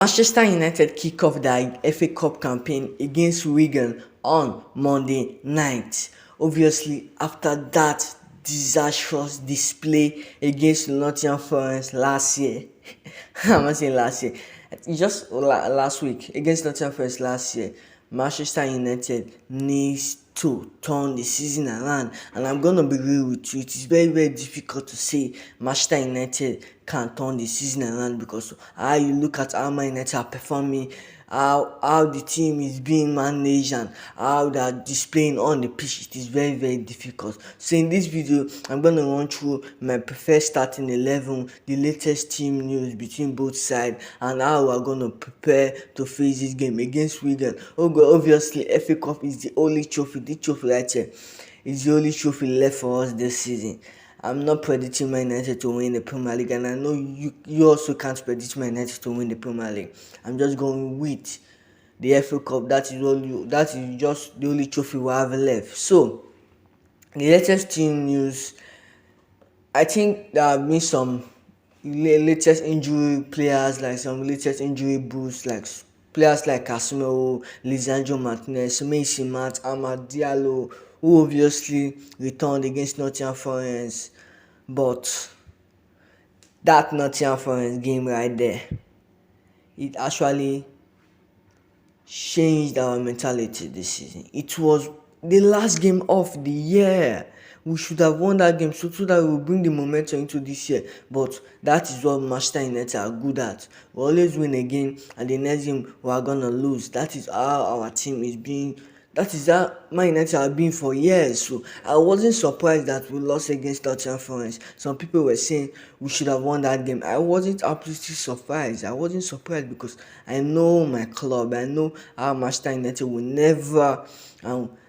Manchester United kick off their FA Cup campaign against Wigan on Monday night. Obviously, after that disastrous display against Nottingham Forest last year, I'm not saying last year, just last week against Nottingham Forest last year, Manchester United needs to turn the season around. And I'm gonna be real with you. It is very, very difficult to say Manchester United can turn the season around because how you look at how Man United are performing, how the team is being managed and how they are displaying on the pitch. It is very, very difficult. So in this video, I'm gonna run through my preferred starting 11, the latest team news between both sides, and how we're gonna prepare to face this game against Wigan. Obviously, FA Cup is the only trophy. This trophy right here is the only trophy left for us this season. I'm not predicting Man United to win the Premier League, and I know you also can't predict Man United to win the Premier League. I'm just going with the FA Cup. That is just the only trophy we have left. So the latest team news, I think there have been some latest injury players, like some latest injury boosts, like players like Casemiro, Martinez, Mason Mount, Amad Diallo, who obviously returned against Nottingham Forest. But that Nottingham Forest game right there, it actually changed our mentality this season. It was the last game of the year. We should have won that game so that we will bring the momentum into this year. But that is what Manchester United are good at. We always win a game and the next game we are gonna lose. That is how our team is being. That is how Man United have been for years. So I wasn't surprised that we lost against Nottingham Forest. Some people were saying we should have won that game. I wasn't absolutely surprised. I wasn't surprised because I know my club. I know how Manchester United will never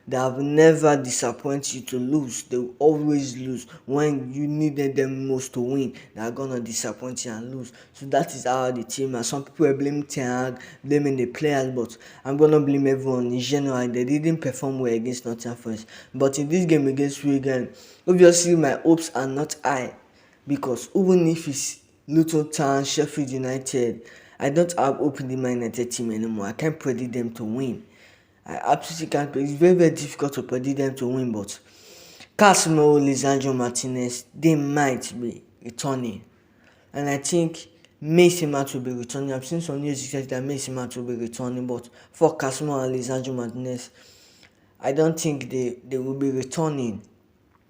they have never disappointed you to lose. They will always lose when you needed them most to win. They are gonna disappoint you and lose. So that is how the team are. Some people are blaming Ten Hag, blaming the players, but I'm gonna blame everyone in general. They didn't perform well against Nottingham Forest. But in this game against Wigan, obviously my hopes are not high because even if it's Luton Town, Sheffield United, I don't have hope in the Man United team anymore. I can't predict them to win. I absolutely can't. It's very, very difficult to predict them to win, but Casemiro, Martinez, they might be returning. And I think Mason Mount will be returning. I've seen some news that Mason Mount will be returning, but for Casemiro and Lisandro Martinez, I don't think they will be returning.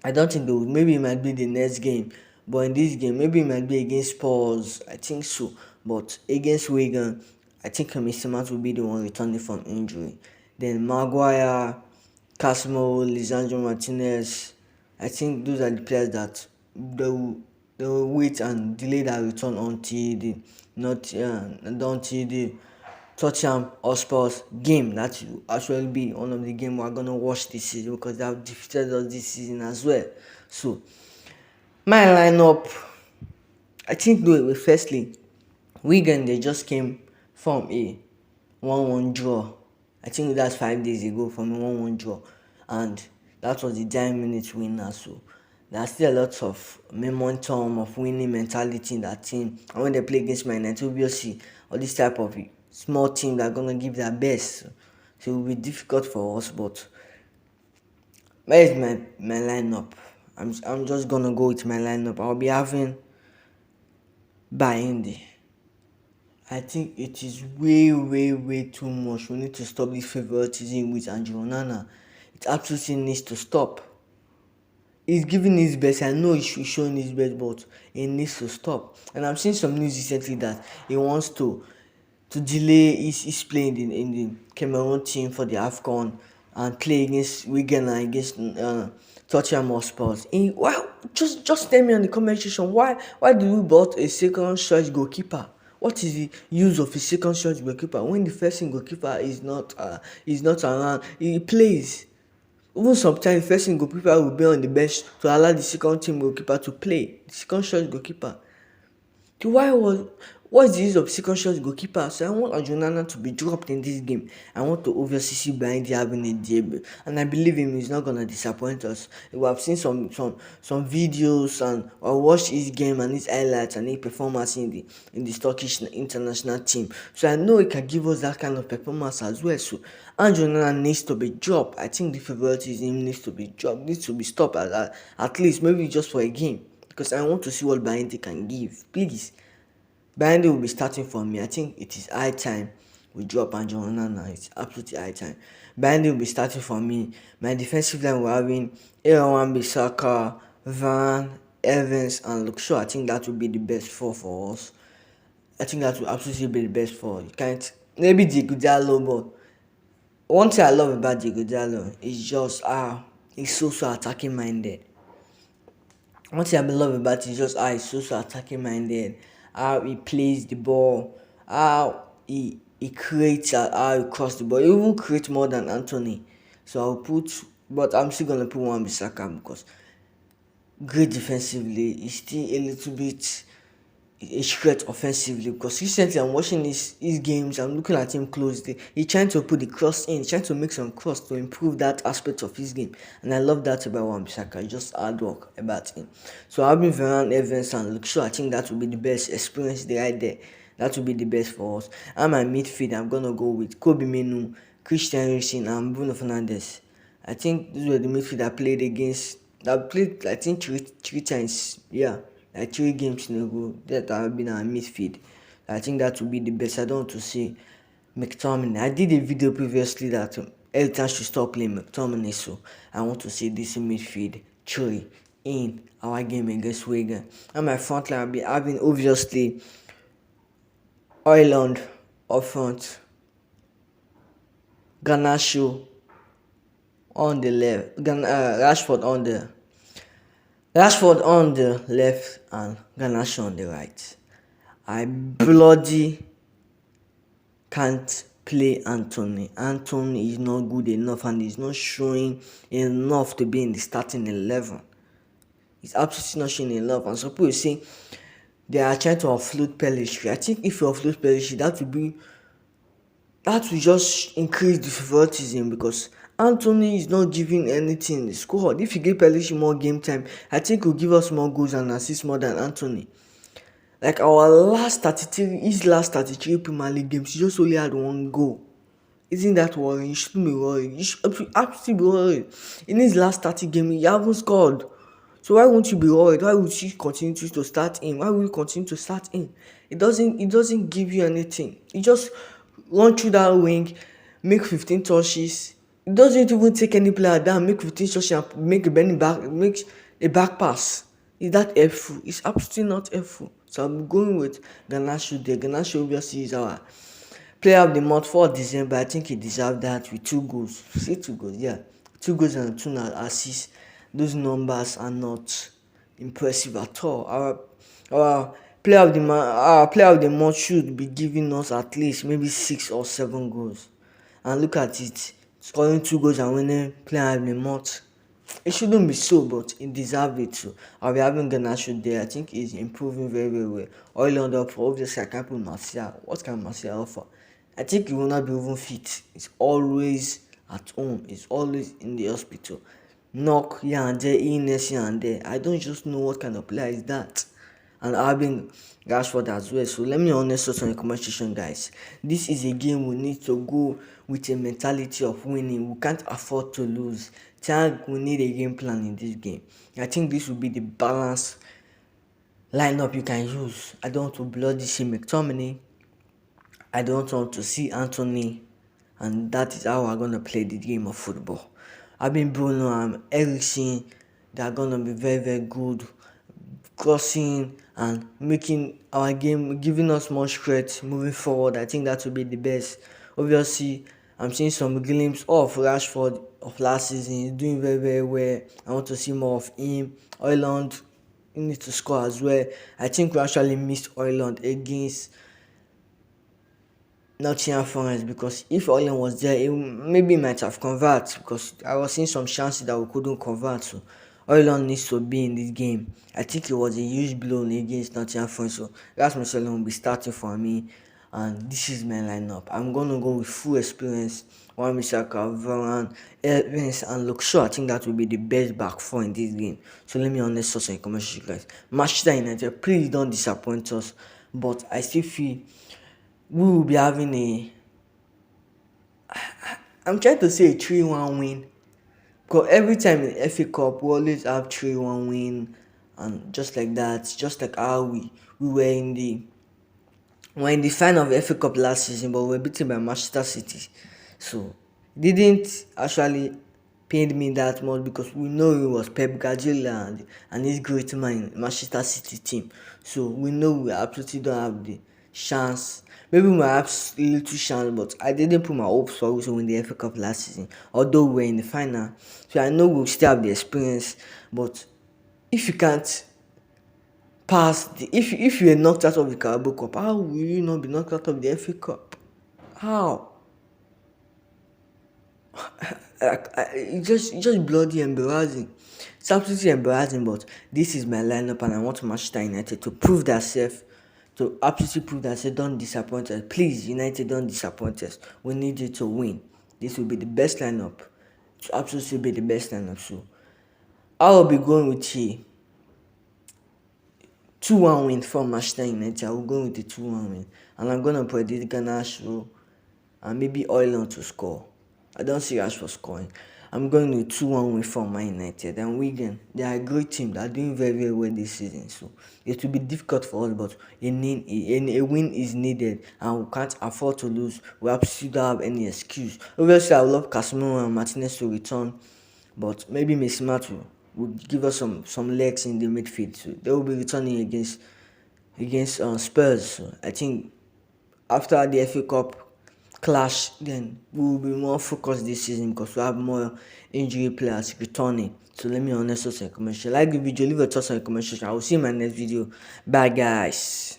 I don't think they will. Maybe it might be the next game. But in this game, maybe it might be against Spurs. I think so. But against Wigan, I think Mason Mount will be the one returning from injury. Then Maguire, Casemiro, Lisandro Martinez. I think those are the players that they will wait and delay their return until the Tottenham Hotspur's game. That will actually be one of the games we're gonna watch this season because they have defeated us this season as well. So my lineup, I think firstly, Wigan, they just came from a 1-1 draw. I think that's 5 days ago, from a 1-1 draw, and that was the 10 minutes winner. So there's still a lot of momentum of winning mentality in that team. And when they play against Man United, obviously all this type of small teams are gonna give their best. So it will be difficult for us. But where is my lineup? I'm just gonna go with my lineup. I'll be having Bayindi. I think it is way, way, way too much. We need to stop this favoritism with Onana. It absolutely needs to stop. He's giving his best. I know he's showing his best, but it needs to stop. And I'm seeing some news recently that he wants to delay his playing in the Cameroon team for the AFCON and play against Wigan and against Tottenham Hotspur. Well, just tell me on the comment section why do we bought a second choice goalkeeper? What is the use of a second choice goalkeeper when the first goalkeeper is not around? He plays. Even sometimes the first goalkeeper will be on the bench to allow the second team goalkeeper to play. The second choice goalkeeper. Why was what's the use of second shot goalkeeper? So I want Onana to be dropped in this game. I want to obviously see behind having a debut, and I believe him. He's not gonna disappoint us. We have seen some videos and I watched his game and his highlights and his performance in the Turkish international team. So I know he can give us that kind of performance as well. So Onana needs to be dropped. I think the favoritism needs to be dropped. Needs to be stopped at least maybe just for a game because I want to see what Bayern can give. Please. Bande will be starting for me. I think it is high time we drop Anjo Onana. It's absolutely high time. Bande will be starting for me. My defensive line we're having Aaron Bissaka, Van, Evans, and Luke Shaw. I think that will be the best four for us. I think that will absolutely be the best four. You can't maybe Diego Dallo, but one thing I love about Diego Dallo is just he's so attacking minded. One thing I love about it is just how he's so attacking minded, how he plays the ball, how he creates, how he crosses the ball. He even creates more than Anthony. So but I'm still gonna put one Bissaka because great defensively, he's still a little bit a threat offensively because recently I'm watching his games, I'm looking at him closely. He's trying to put the cross in, he's trying to make some cross to improve that aspect of his game. And I love that about Wan-Bissaka, just hard work about him. So having Varane, Evans and Luke Shaw, I think that will be the best experience right there. That will be the best for us. And my midfield, I'm gonna go with Kobe Menu, Christian Eriksen and Bruno Fernandes. I think these were the midfield I played against. I played, I think, three times. Yeah, like 3 games in a row that I've been on midfield. I think that would be the best. I don't want to say McTominay. I did a video previously that every time should stop playing McTominay, so I want to see this in midfield 3 in our game against Wigan. And my front line, I'll be having obviously Ireland up front, Garnacho on the left, Rashford on the left and Garnacho on the right. I bloody can't play Anthony. Anthony is not good enough and he's not showing enough to be in the starting 11. He's absolutely not showing enough. And some people say they are trying to offload Pelistri. I think if you offload Pelistri, that will just increase the favoritism because Anthony is not giving anything in the squad. If you give Pelistri more game time, I think he'll give us more goals and assists more than Anthony. Like his last 33 Premier League games, he just only had 1 goal. Isn't that worrying? You shouldn't be worried. You should absolutely be worried. In his last 30 games, he hasn't scored. So why won't you be worried? Why would you continue to start him? Why will you continue to start him? It doesn't give you anything. He just run through that wing, make 15 touches. It doesn't even take any player down, make 15 touches and make a back pass. Is that helpful? It's absolutely not helpful. So I'm going with Garnacho there. Garnacho obviously is our player of the month for December. I think he deserved that with 2 goals. See 2 goals, yeah. 2 goals and 2 assists. Those numbers are not impressive at all. Our player of the month should be giving us at least maybe 6 or 7 goals. And look at it, scoring 2 goals and winning player of the month. It shouldn't be so, but he deserves it too. I'll be having Garnacho there. I think he's improving very well. Oiland up, obviously I can't put Martial. What can Martial offer? I think he will not be even fit. He's always at home. He's always in the hospital. Knock here and there, illness here and there. I don't just know what kind of player is that. And having Rashford as well. So let me honest us on the comment section, guys. This is a game we need to go with a mentality of winning. We can't afford to lose. We need a game plan in this game. I think this will be the balanced lineup you can use. I don't want to bloody see McTominay. I don't want to see Anthony. And that is how we're going to play the game of football. Having Bruno and Eriksen, they are going to be very, very good. Crossing and making our game, giving us more strength moving forward. I think that will be the best. Obviously, I'm seeing some glimpse of Rashford of last season. He's doing very, very well. I want to see more of him. Oiland, he needs to score as well. I think we actually missed Oiland against N.Forest because if Oiland was there, maybe might have converted because I was seeing some chances that we couldn't convert. So Oilon needs to be in this game. I think it was a huge blow against N.Forest. So Rasmus Oilon will be starting for me. And this is my lineup. I'm gonna go with full experience. Wan Bissaka, Varane, Evans, and Luxor. I think that will be the best back four in this game. So let me honest source and commercial guys. Manchester United, please don't disappoint us. But I still feel we will be having a, I'm trying to say a 3-1 win. Because every time in FA Cup, we always have 3-1 win, and just like that, just like how we were in the final of the FA Cup last season, but we were beaten by Manchester City. So it didn't actually pain me that much because we know it was Pep Guardiola and his great man in Manchester City team. So we know we absolutely don't have the chance. Maybe we might have a little chance, but I didn't put my hopes for us to win the FA Cup last season, although we were in the final. So I know we'll still have the experience, but if you can't pass the, if you are knocked out of the Carabao Cup, how will you not be knocked out of the FA Cup? How? It's just bloody embarrassing. It's absolutely embarrassing, but this is my lineup and I want Manchester United to prove themselves, to absolutely prove themselves. Don't disappoint us. Please, United, don't disappoint us. We need you to win. This will be the best lineup. To absolutely be the best lineup. So I will be going with a 2-1 win for Manchester United. I will go with the 2-1 win. And I'm gonna predict Ghana show and maybe Oiland to score. I don't see Rashford scoring. I'm going with 2-1 win for Man United. And Wigan, they are a great team. They are doing very, very well this season. So it will be difficult for us, but a win is needed. And we can't afford to lose. We absolutely don't have any excuse. Obviously, I would love Casemiro and Martinez to return. But maybe Messi will give us some legs in the midfield. So they will be returning against Spurs. So I think after the FA Cup clash, then we will be more focused this season because we have more injury players returning. So let me honest thoughts and commercial. Like the video, leave your thoughts and commercial. I will see you in my next video. Bye guys.